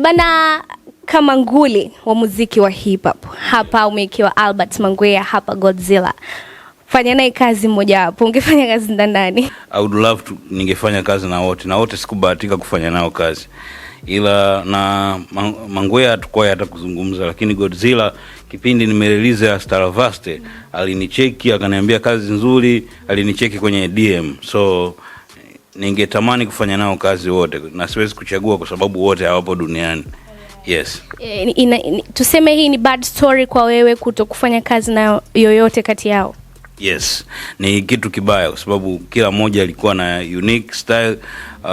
Bana, kama nguli wa muziki wa hip hop, hapa umekiwa Albert Mangwea, hapa Godzilla. Fanya naye kazi mmoja hapo, ungefanya kazi na nani? I would love to, ningefanya kazi na wote sikubahatika kufanya nao kazi. Ila na Mangwea tukua hata kuzungumza, lakini Godzilla kipindi nimerelease ya Staravaste alinicheki akaniambia kazi nzuri, alinicheki kwenye DM. So ningetamani kufanya nao kazi wote, na siwezi kuchagua kwa sababu wote hawapo duniani. Yes. Tuseme hii ni bad story kwa wewe kutokufanya kazi na yoyote kati yao? Yes, ni kitu kibaya kwa sababu kila mmoja alikuwa na unique style.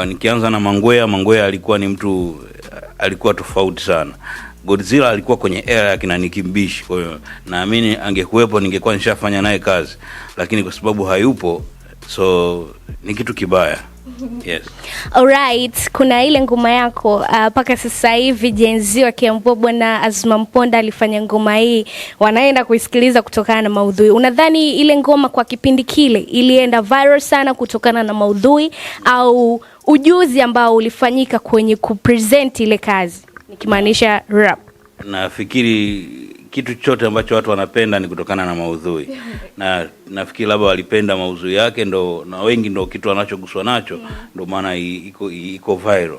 Nikianza na Mangwea alikuwa ni mtu alikuwa tofauti sana. Godzilla alikuwa kwenye era ya kina Nikimbishi, kwa hiyo naamini angekuwepo ningekuwa nishafanya naye kazi, lakini kwa sababu hayupo, so ni kitu kibaya. Yes. Alright, kuna ile ngoma yako paka sasa hivi Gen Z wakiambua bwana Azma Mponda alifanya ngoma hii, wanaenda kuisikiliza kutokana na maudhui. Unadhani ile ngoma kwa kipindi kile ilienda viral sana kutokana na maudhui au ujuzi ambao ulifanyika kwenye kupresent ile kazi, nikimaanisha rap? Nafikiri kitu chote ambacho watu wanapenda ni kutokana na maudhui. Na nafikiri labda walipenda maudhui yake ndo, na wengi ndo kitu wanachoguswa nacho, ndo maana iko viral.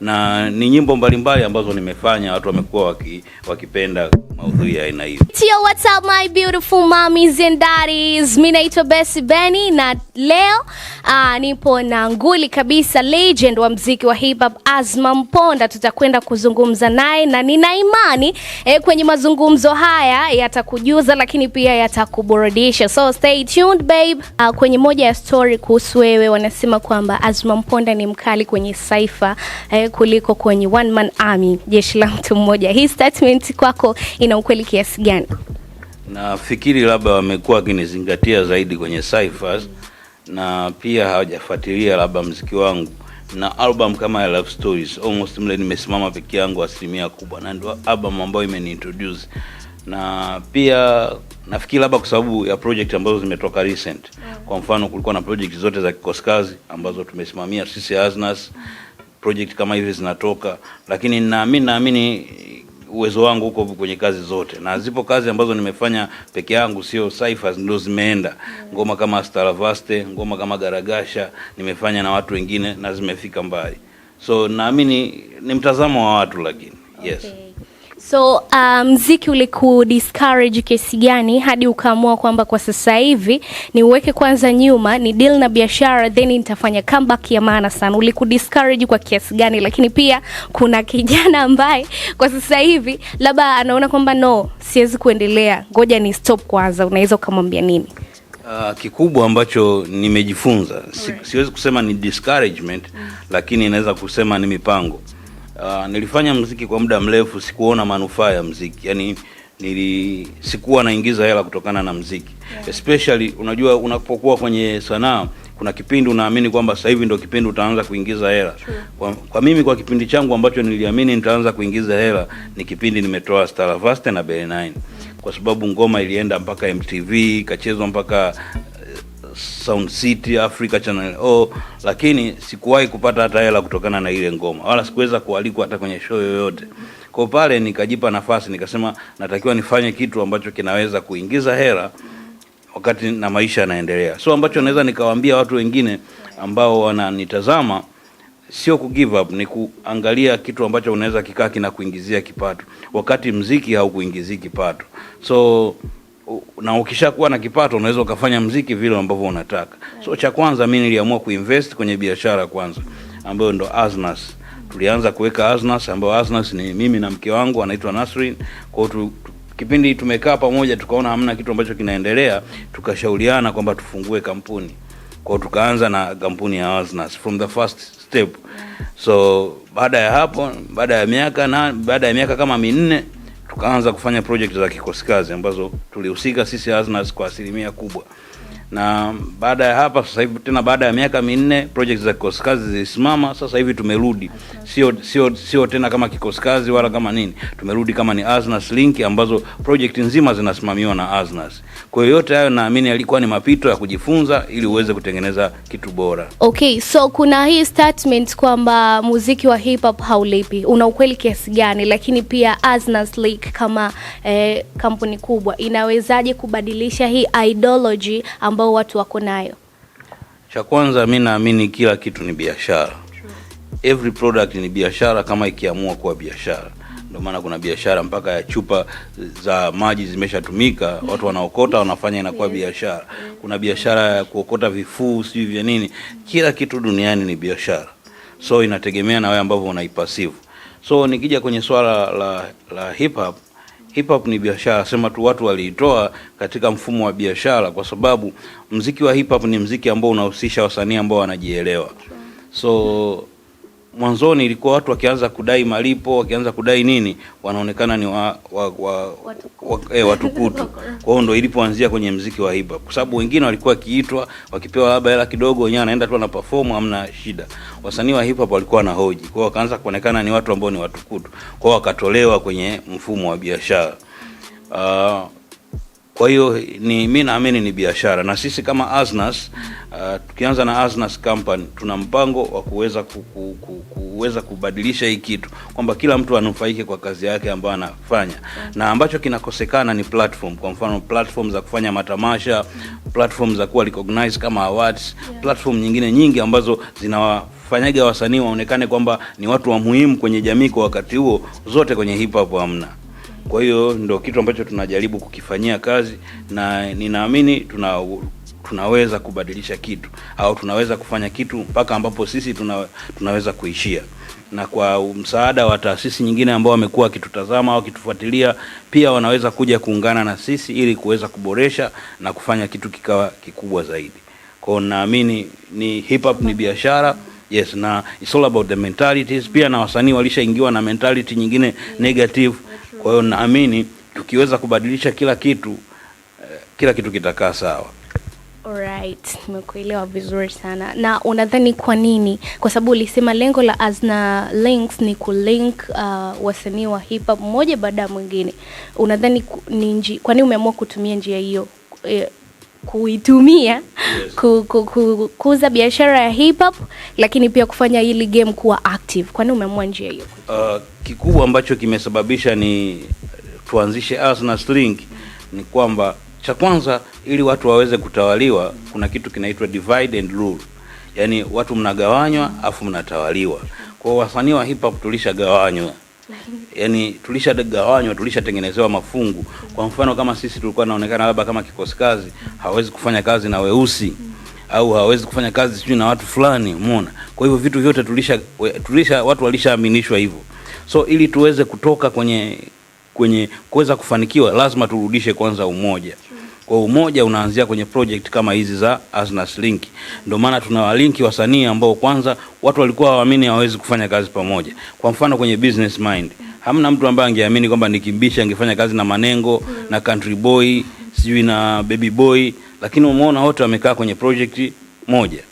Na ni nyimbo mbalimbali ambazo nimefanya watu wamekuwa wakipenda maudhui ya aina hiyo. Yo, what's up my beautiful mommies and daddies? Mimi naitwa Bessie Benny na leo nipo na nguli kabisa, legend wa muziki wa hip hop Azma Mponda. Tutakwenda kuzungumza naye na nina imani kwenye mazungumzo haya yatakujuza lakini pia yatakuburudisha. So stay tuned babe. Kwenye moja ya story kuhusu wewe wanasema kwamba Azma Mponda ni mkali kwenye cypher kuliko kwenye one man army, jeshi la mtu mmoja. Hii statement kwako ina ukweli kiasi gani? Nafikiri labda wamekuwa kinizingatia zaidi kwenye cyphers, na pia hawajafuatilia labda muziki wangu. Na album kama ya Love Stories almost mle nimesimama peke yangu asilimia kubwa, na ndio album ambayo imeniintroduce. Na pia nafikiri labda kwa sababu ya project ambazo zimetoka recent. Kwa mfano kulikuwa na project zote za Kikoskazi ambazo tumesimamia sisi Aznas, project kama hivi zinatoka, lakini naamini uwezo wangu uko kwenye kazi zote, na zipo kazi ambazo nimefanya peke yangu, sio cyphers ndio zimeenda. Ngoma kama Staravaste, ngoma kama Garagasha nimefanya na watu wengine na zimefika mbali. So naamini ni mtazamo wa watu, lakini yes. Okay. So muziki ulikudiscourage kiasi gani hadi ukaamua kwamba kwa sasa hivi ni uweke kwanza nyuma, ni deal na biashara, then nitafanya comeback ya maana sana? Ulikudiscourage kwa kiasi gani? Lakini pia kuna kijana ambaye kwa sasa hivi labda anaona kwamba no, siwezi kuendelea, ngoja ni stop kwanza, unaweza kumwambia nini? Kikubwa ambacho nimejifunza, siwezi kusema ni discouragement, lakini naweza kusema ni mipango. Nilifanya muziki kwa muda mrefu, sikuona manufaa ya muziki. Yaani sikuwa naingiza hela kutokana na muziki. Especially unajua unapokuwa kwenye sanaa kuna kipindi unaamini kwamba sasa hivi ndio kipindi utaanza kuingiza hela. Kwa mimi kwa kipindi changu ambacho niliamini nitaanza kuingiza hela ni kipindi nimetoa Staravaste na Bele9. Kwa sababu ngoma ilienda mpaka MTV, ikachezwa mpaka Sound City, Africa Channel lakini sikuwahi kupata hata hela kutokana na ile ngoma, wala sikuweza kualikwa hata kwenye show yoyote. Kwa pale nikajipa nafasi, nikasema natakiwa nifanye kitu ambacho kinaweza kuingiza hela wakati na maisha yanaendelea. So ambacho naweza nikawaambia watu wengine ambao wananitazama, sio ku give up, ni kuangalia kitu ambacho unaweza kikaa kinakuingizia kipato wakati muziki haukuingizii kipato. So na ukishakuwa na kipato unaweza ukafanya muziki vile ambavyo unataka. So cha kwanza mimi niliamua kuinvest kwenye biashara kwanza, ambayo ndo Aznas. Tulianza kuweka Aznas, ambayo Aznas ni mimi na mke wangu anaitwa Nasrin. Kwa hiyo kipindi tumekaa pamoja tukaona hamna kitu ambacho kinaendelea, tukashauriana kwamba tufungue kampuni. Kwa hiyo tukaanza na kampuni ya Aznas from the first step. So baada ya hapo, baada ya miaka kama 4 tukaanza kufanya project za Kikoskazi ambazo tulihusika sisi Aznas kwa asilimia kubwa. Na baada ya hapa sasa hivi tena baada ya miaka 4 project za Kikoskazi zilisimama. Sasa hivi tumerudi, sio tena kama Kikoskazi wala kama nini, tumerudi kama ni Aznas Link, ambazo project nzima zinasimamiwa na Aznas. Kwa hiyo yote hayo naamini yalikuwa ni mapito ya kujifunza ili uweze kutengeneza kitu bora. Okay, so kuna hii statement kwamba muziki wa hip hop haulipi. Una ukweli kiasi gani? Lakini pia Aznas Link kama kampuni kubwa inawezaje kubadilisha hii ideology ambao watu wako nayo? Cha kwanza mimi naamini kila kitu ni biashara. Every product ni biashara kama ikiamua kuwa biashara. Ndio maana kuna biashara mpaka ya chupa za maji zimeshatumika, watu wanaokota wanafanya inakuwa biashara. Kuna biashara ya kuokota vifuu sio vya nini. Kila kitu duniani ni biashara. So inategemea na wewe ambavyo unaipasivu. So nikija kwenye swala la hip hop ni biashara, sema tu watu waliitoa katika mfumo wa biashara kwa sababu muziki wa hip hop ni muziki ambao unahusisha wasanii ambao wanajielewa. So mwanzoni ilikuwa watu wakianza kudai malipo, wakianza kudai nini, wanaonekana ni watukutu. Kwa hiyo ndio ilipoanzia kwenye muziki wa hip hop. Kwa sababu wengine walikuwa wakiitwa, wakipewa labda hela kidogo, wenyewe anaenda tu na perform, hamna shida. Wasanii wa hip hop walikuwa na hoji. Kwa hiyo wakaanza kuonekana ni watu ambao ni watukutu. Kwa hiyo wakatolewa kwenye mfumo wa biashara. Kwa hiyo mimi naamini ni biashara, na sisi kama Aznas tukianza na Aznas Company tuna mpango wa kuweza kubadilisha hii kitu kwamba kila mtu anufaike kwa kazi yake ambayo anafanya, na ambacho kinakosekana ni platform. Kwa mfano platform za kufanya matamasha, platform za kuwa recognized kama awards, platform nyingine nyingi ambazo zinawafanyaga wasanii waonekane kwamba ni watu wa muhimu kwenye jamii kwa wakati huo, zote kwenye hip hop hamna. Kwa hiyo ndio kitu ambacho tunajaribu kukifanyia kazi, na ninaamini tunaweza kubadilisha kitu au tunaweza kufanya kitu mpaka ambapo sisi tunaweza kuishia. Na kwa msaada wa taasisi nyingine ambao wamekuwa wakitutazama au kitufuatilia, pia wanaweza kuja kuungana na sisi ili kuweza kuboresha na kufanya kitu kikawa kikubwa zaidi. Kwa hiyo naamini ni hip hop ni biashara. Yes, na it's all about the mentalities. Pia na wasanii walishaingiwa na mentality nyingine negative. Kwa hiyo naamini tukiweza kubadilisha kila kitu kitakaa sawa. Alright, nimekuelewa vizuri sana. Na unadhani kwa nini? Kwa sababu ulisema lengo la Azna Links ni kulink wasanii wa hip hop mmoja baada ya mwingine. Unadhani kwa nini umeamua kutumia njia hiyo? Kuitumia yes, kuuza biashara ya hip hop lakini pia kufanya hili game kuwa active. Kwa nini umeamua njia hiyo? Kikubwa ambacho kimesababisha ni tuanzishe Aznas Link ni kwamba cha kwanza, ili watu waweze kutawaliwa, kuna kitu kinaitwa divide and rule. Yaani watu mnagawanywa afu mnatawaliwa. Kwa wasanii wa hip hop tulishagawanywa. Yaani tulishagawanywa, tulishatengenezewa mafungu. Kwa mfano kama sisi tulikuwa naonekana labda kama kikosi kazi, hawezi kufanya kazi na weusi au hawezi kufanya kazi sijui na watu fulani, umeona. Kwa hivyo vitu vyote watu walishaaminishwa hivyo. So ili tuweze kutoka kwenye kuweza kufanikiwa, lazima turudishe kwanza umoja. Kwa umoja unaanzia kwenye project kama hizi za Aznas Link. Ndio maana tunawalinki wasanii ambao kwanza watu walikuwa hawaamini hawezi kufanya kazi pamoja. Kwa mfano kwenye business mind, hamna mtu ambaye angeamini kwamba Nikimbisha angefanya kazi na Manengo na Country Boy sijui na Baby Boy, lakini umeona wote wamekaa kwenye project moja.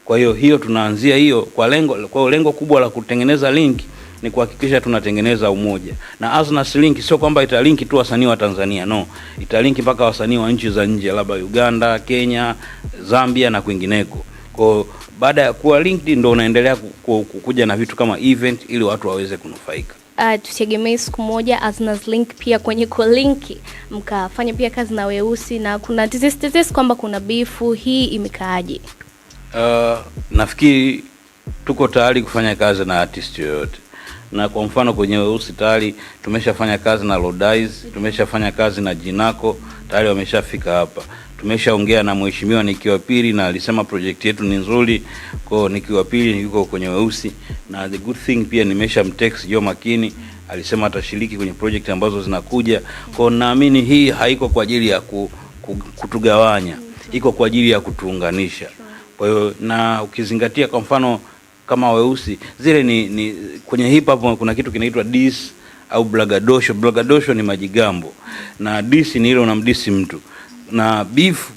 Kwa hiyo tunaanzia hiyo kwa lengo kubwa la kutengeneza link ni kuhakikisha tunatengeneza umoja. Na Aznas Link sio kwamba italinki tu wasanii wa Tanzania, no. Italinki mpaka wasanii wa nchi za nje, labda Uganda, Kenya, Zambia na kwingineko. Kwa baada ya kuwa linked ndio unaendelea kuja na vitu kama event ili watu waweze kunufaika. Tutegemee siku moja Aznas Link pia kwenye kulinki mkafanya pia kazi na weusi, na kuna tetesi kwamba kuna beef, hii imekaaje? Nafikiri tuko tayari kufanya kazi na artist yoyote. Na kwa mfano kwenye weusi tayari tumeshafanya kazi na Lodize, tumeshafanya kazi na Jinako, tayari wameshafika hapa. Tumeshaongea na mheshimiwa Nikiwa Pili na alisema project yetu ni nzuri. Kwa Nikiwa Pili yuko kwenye weusi, na the good thing pia nimeshamtext Jo Makini, alisema atashiriki kwenye project ambazo zinakuja. Kwa naamini hii haiko kwa ajili ya kutugawanya, iko kwa ajili ya kutuunganisha. Kwa hiyo na ukizingatia kwa mfano kama weusi, zile ni kwenye hip hop kuna kitu kinaitwa diss au blagadosho. Blagadosho ni majigambo, na diss ni ile unamdisi mtu, na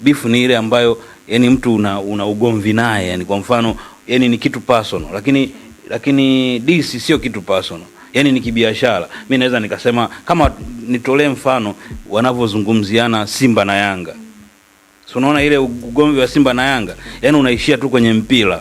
beef ni ile ambayo yani mtu una ugomvi naye, yani kwa mfano yani ni kitu personal, lakini diss sio kitu personal. yani ni kibiashara. Mimi naweza nikasema kama nitolee mfano wanavyozungumziana Simba na Yanga. So unaona ile ugomvi wa Simba na Yanga, yani unaishia tu kwenye mpira.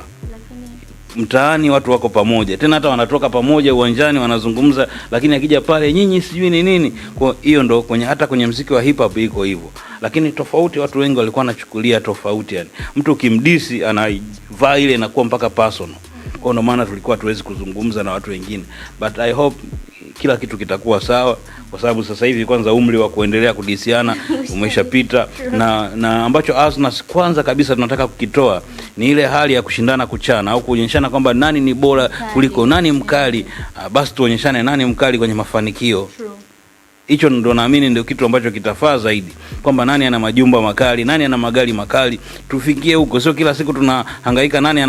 Mtaani watu wako pamoja, tena hata wanatoka pamoja uwanjani wanazungumza, lakini akija pale nyinyi sijui ni nini. Kwa hiyo ndo kwenye hata kwenye muziki wa hip hop iko hivyo, lakini tofauti watu wengi walikuwa wanachukulia tofauti, yani mtu kimdisi anavaa ile inakuwa mpaka personal. Kwa ndo maana tulikuwa tuwezi kuzungumza na watu wengine, but I hope kila kitu kitakuwa sawa, kwa sababu sasa hivi kwanza umri wa kuendelea kudisiana umeshapita, na ambacho Asnas kwanza kabisa tunataka kukitoa ni ile hali ya kushindana kuchana au kuonyeshana kwamba nani ni bora kuliko nani mkali. Basi tuonyeshane nani mkali kwenye mafanikio. Hicho ndo naamini ndio kitu ambacho kitafaa zaidi, kwamba nani ana majumba makali, nani ana magari makali, tufikie huko. Sio kila siku tunahangaika nani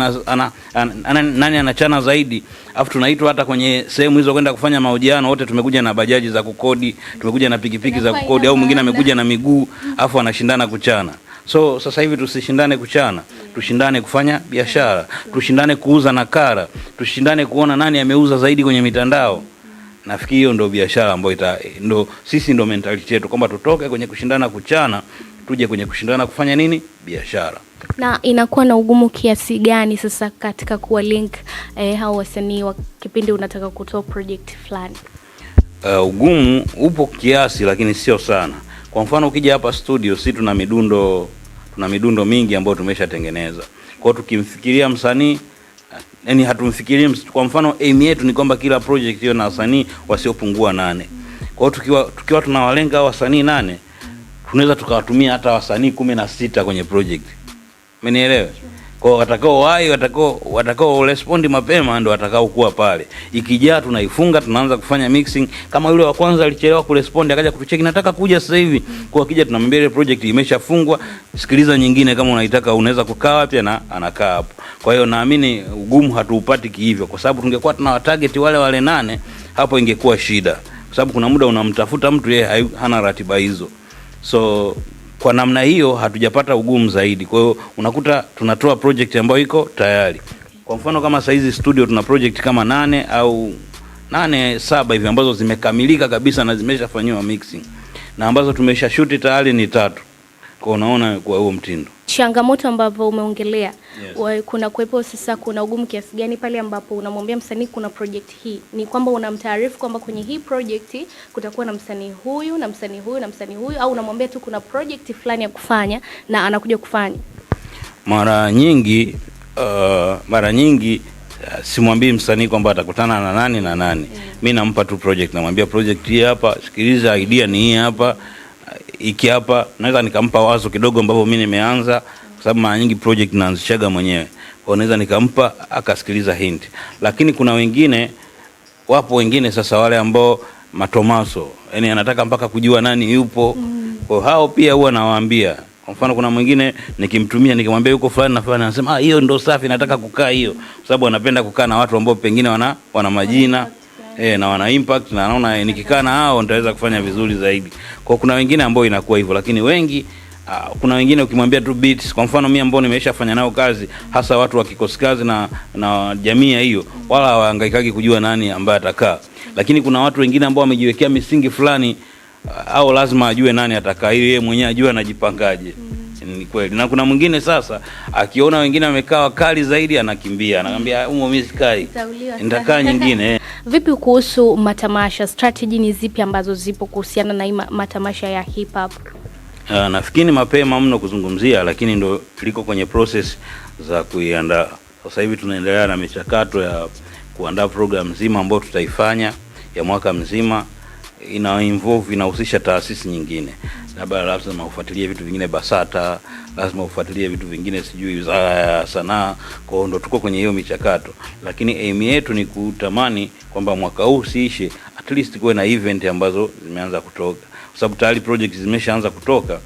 anachana zaidi, afu tunaitwa hata kwenye sehemu hizo kwenda kufanya mahojiano, wote tumekuja na bajaji za kukodi, tumekuja na pikipiki za kukodi, au mwingine amekuja na miguu, afu anashindana kuchana. So sasa hivi tusishindane kuchana, tushindane kufanya biashara, tushindane kuuza nakara, tushindane kuona nani ameuza zaidi kwenye mitandao. Nafikiri hiyo ndio biashara ambayo ndio sisi ndio mentality yetu, kwamba tutoke kwenye kushindana kuchana tuje kwenye kushindana kufanya nini, biashara. Na inakuwa na ugumu kiasi gani sasa katika kuwa link hao wasanii wa kipindi unataka kutoa project fulani? Ugumu upo kiasi, lakini sio sana. Kwa mfano ukija hapa studio, sisi tuna midundo mingi ambayo tumeshatengeneza. Kwa hiyo tukimfikiria msanii, yani hatumfikirii, kwa mfano aim yetu ni kwamba kila project hiyo na wasanii wasiopungua 8. Kwa hiyo tukiwa tunawalenga wasanii 8, tunaweza tukawatumia hata wasanii 16 kwenye project. Umenielewa? Kwa watakao respond mapema ndio watakao kuwa pale. Ikijaa tunaifunga, tunaanza kufanya mixing. Kama yule wa kwanza alichelewa kurespond akaja kutucheki nataka kuja sasa hivi, kwa akija tunamwambia ile project imeshafungwa, sikiliza nyingine kama unaitaka, unaweza kukaa wapi, na anakaa hapo. Kwa hiyo naamini ugumu hatuupati hivyo, kwa sababu tungekuwa tuna target wale 8, hapo ingekuwa shida, kwa sababu kuna muda unamtafuta mtu yeye hana ratiba hizo. So kwa namna hiyo hatujapata ugumu zaidi. Kwa hiyo unakuta tunatoa project ambayo iko tayari. Kwa mfano kama saa hizi studio tuna project kama 8 au 7 hivi ambazo zimekamilika kabisa na zimeshafanywa mixing, na ambazo tumesha shoot tayari ni 3. Kwa unaona kwa huo mtindo. Changamoto ambapo umeongelea, yes. Kuna kuepo sasa, kuna ugumu kiasi gani pale ambapo unamwambia msanii kuna project hii? Ni kwamba unamtaarifu kwamba kwenye hii project kutakuwa na msanii huyu na msanii huyu na msanii huyu, au unamwambia tu kuna project fulani ya kufanya na anakuja kufanya? Mara nyingi simwambii msanii kwamba atakutana na nani na nani. Mimi nampa tu project, namwambia project hii hapa, sikiliza, idea ni hii hapa, iki hapa. Naweza nikampa wazo kidogo ambapo mimi nimeanza, kwa sababu mara nyingi project naanzishaga mwenyewe. Kwa naweza nikampa akasikiliza hint. Lakini kuna wapo wengine sasa wale ambao matomaso, yani anataka mpaka kujua nani yupo. Kwa hao pia huwa nawaambia. Kwa mfano kuna mwingine nikimtumia nikimwambia yuko fulani na fulani, anasema hiyo ndo safi, nataka kukaa hiyo, kwa sababu anapenda kukaa na watu ambao pengine wana majina na wana impact, na naona nikikaa na hao nitaweza kufanya vizuri zaidi. Kwa kuna wengine ambao inakuwa hivyo, lakini wengi kuna wengine ukimwambia tu beats. Kwa mfano mimi ambao nimeshafanya nao kazi, hasa watu wa kikosi kazi na jamii hiyo, wala hawahangaikagi kujua nani ambaye atakaa. Lakini kuna watu wengine ambao wamejiwekea misingi fulani, au lazima ajue nani atakaa, ili yeye mwenyewe ajue anajipangaje. Ni kweli. Na kuna mwingine sasa akiona wengine wamekaa wakali zaidi anakimbia, anakuambia mimi sikai, nitakaa nyingine. Vipi kuhusu matamasha? Strategy ni zipi ambazo zipo kuhusiana na matamasha ya hip hop? Nafikiri mapema mno kuzungumzia, lakini ndo liko kwenye process za kuiandaa. Sasa hivi tunaendelea na michakato ya kuandaa program nzima ambayo tutaifanya ya mwaka mzima. Inahusisha taasisi nyingine. Lazima ufuatilie vitu vingine BASATA, lazima ufuatilie vitu vingine sijui Wizara ya Sanaa. Kwa hiyo ndo tuko kwenye hiyo michakato, lakini aim yetu ni kutamani kwamba mwaka huu usiishe at least kuwe na event ambazo zimeanza kutoka, kwa sababu tayari project zimeshaanza kutoka.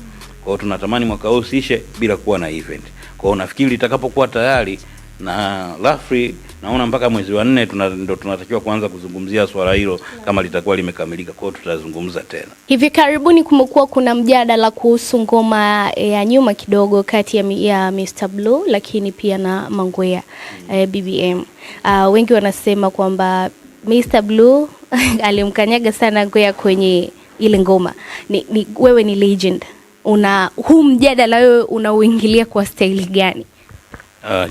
Kwa hiyo tunatamani mwaka huu usiishe bila kuwa na event. Kwa hiyo nafikiri itakapokuwa tayari na Lafri, naona mpaka mwezi wa 4 ndo tunatakiwa kuanza kuzungumzia swala hilo, kama litakuwa limekamilika. Kwa hiyo tutazungumza tena. Hivi karibuni kumekuwa kuna mjadala kuhusu ngoma ya nyuma kidogo kati ya Mr Blue lakini pia na Mangwea BBM. Wengi wanasema kwamba Mr Blue alimkanyaga sana Ngwea kwenye ile ngoma. Wewe ni legend. Huu mjadala wewe unauingilia kwa staili gani?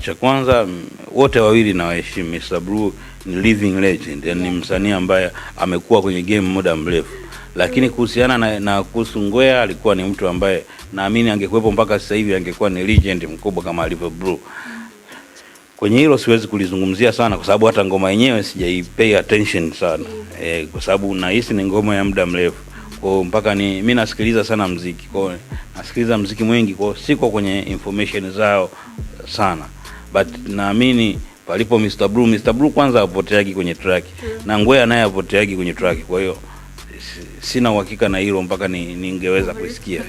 Cha kwanza wote wawili na waheshimu. Mr. Blue ni living legend, yani ni msanii ambaye amekuwa kwenye game muda mrefu. Lakini kuhusiana na kuhusu Ngwea, alikuwa ni mtu ambaye naamini angekuwepo mpaka sasa hivi angekuwa ni legend mkubwa kama alivyo Blue. Kwenye hilo siwezi kulizungumzia sana kwa sababu hata ngoma yenyewe sijaipay attention sana. Kwa sababu nahisi ni ngoma ya muda mrefu. Kwa mpaka mimi nasikiliza sana muziki. Kwa nasikiliza muziki mwingi, kwa siko kwenye information zao sana. But naamini palipo Mr. Blue kwanza apoteagi kwenye track na Ngwea naye apoteagi kwenye track. Kwa hiyo sina uhakika na hilo mpaka ningeweza kusikia.